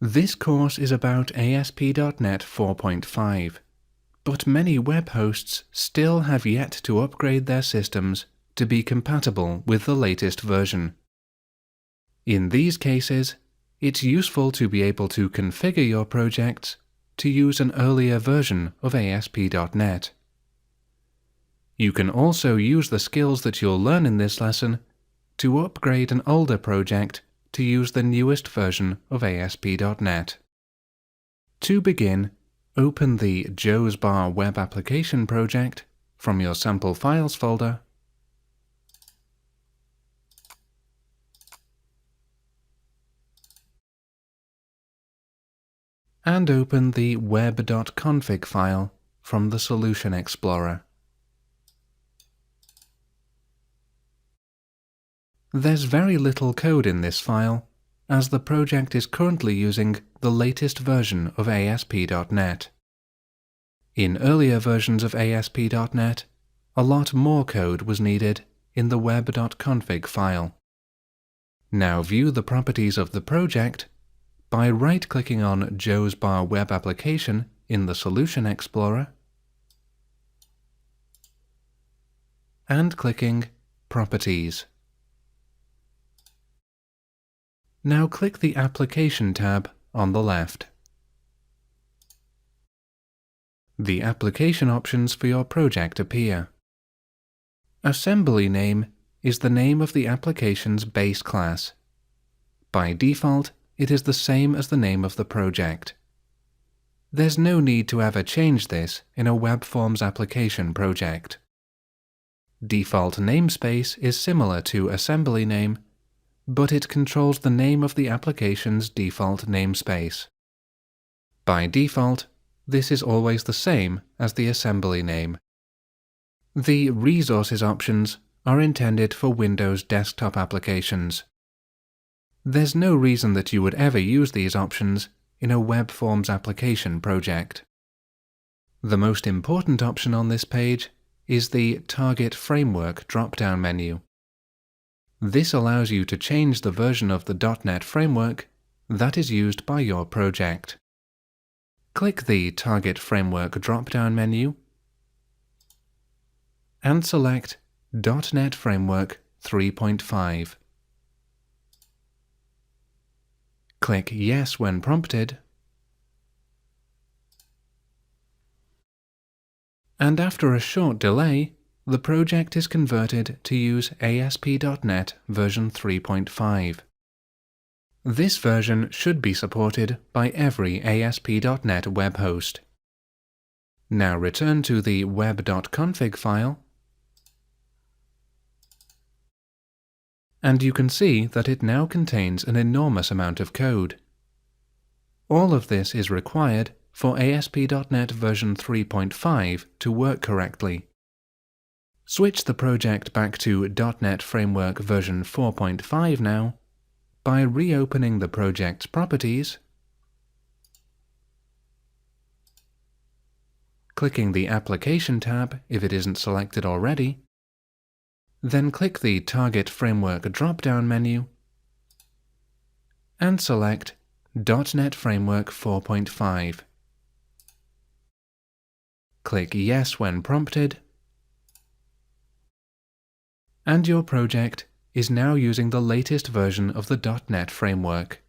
This course is about ASP.NET 4.5, but many web hosts still have yet to upgrade their systems to be compatible with the latest version. In these cases, it's useful to be able to configure your projects to use an earlier version of ASP.NET. You can also use the skills that you'll learn in this lesson to upgrade an older project to use the newest version of ASP.NET. To begin, open the JOSBar web application project from your sample files folder and open the web.config file from the Solution Explorer. There's very little code in this file, as the project is currently using the latest version of ASP.NET. In earlier versions of ASP.NET, a lot more code was needed in the web.config file. Now view the properties of the project by right-clicking on JOSBar Web Application in the Solution Explorer and clicking Properties. Now click the Application tab on the left. The application options for your project appear. Assembly name is the name of the application's base class. By default, it is the same as the name of the project. There's no need to ever change this in a Web Forms application project. Default namespace is similar to assembly name, but it controls the name of the application's default namespace. By default, this is always the same as the assembly name. The Resources options are intended for Windows desktop applications. There's no reason that you would ever use these options in a Web Forms application project. The most important option on this page is the Target Framework drop-down menu. This allows you to change the version of the .NET framework that is used by your project. Click the Target Framework drop-down menu and select .NET Framework 3.5. Click Yes when prompted, and after a short delay, the project is converted to use ASP.NET version 3.5. This version should be supported by every ASP.NET web host. Now return to the web.config file, and you can see that it now contains an enormous amount of code. All of this is required for ASP.NET version 3.5 to work correctly. Switch the project back to .NET Framework version 4.5 now by reopening the project's properties, clicking the Application tab if it isn't selected already, then click the Target Framework drop-down menu and select .NET Framework 4.5. Click Yes when prompted, and your project is now using the latest version of the .NET framework.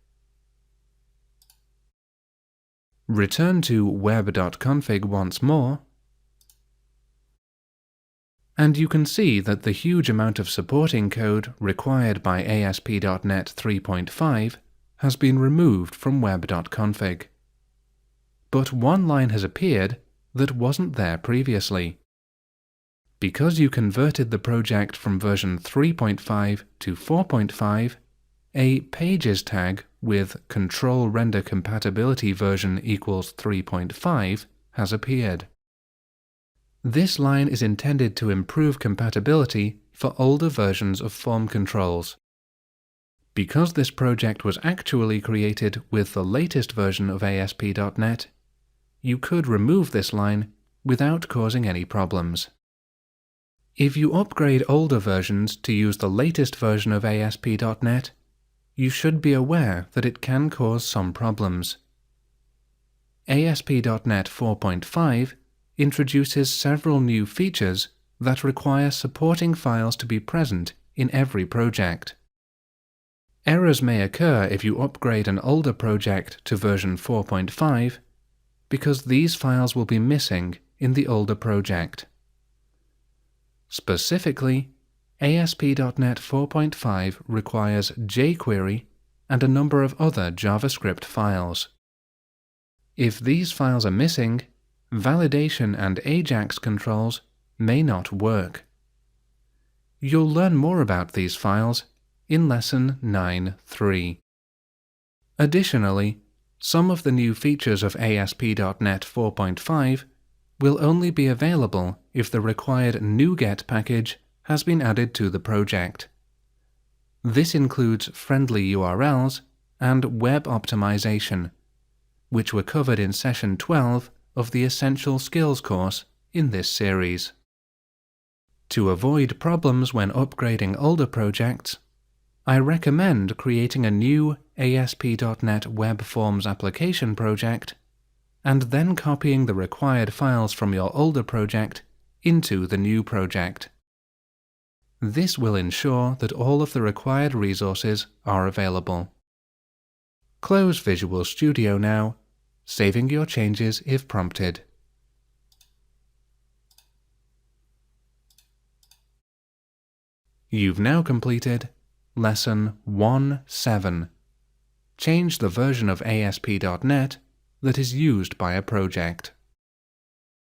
Return to web.config once more, and you can see that the huge amount of supporting code required by ASP.NET 3.5 has been removed from web.config. But one line has appeared that wasn't there previously. Because you converted the project from version 3.5 to 4.5, a pages tag with control render compatibility version equals 3.5 has appeared. This line is intended to improve compatibility for older versions of form controls. Because this project was actually created with the latest version of ASP.NET, you could remove this line without causing any problems. If you upgrade older versions to use the latest version of ASP.NET, you should be aware that it can cause some problems. ASP.NET 4.5 introduces several new features that require supporting files to be present in every project. Errors may occur if you upgrade an older project to version 4.5 because these files will be missing in the older project. Specifically, ASP.NET 4.5 requires jQuery and a number of other JavaScript files. If these files are missing, validation and AJAX controls may not work. You'll learn more about these files in Lesson 9.3. Additionally, some of the new features of ASP.NET 4.5 will only be available if the required NuGet package has been added to the project. This includes friendly URLs and web optimization, which were covered in Session 12 of the Essential Skills course in this series. To avoid problems when upgrading older projects, I recommend creating a new ASP.NET Web Forms application project and then copying the required files from your older project into the new project. This will ensure that all of the required resources are available. Close Visual Studio now, saving your changes if prompted. You've now completed Lesson 1.7. Change the version of ASP.NET that is used by a project.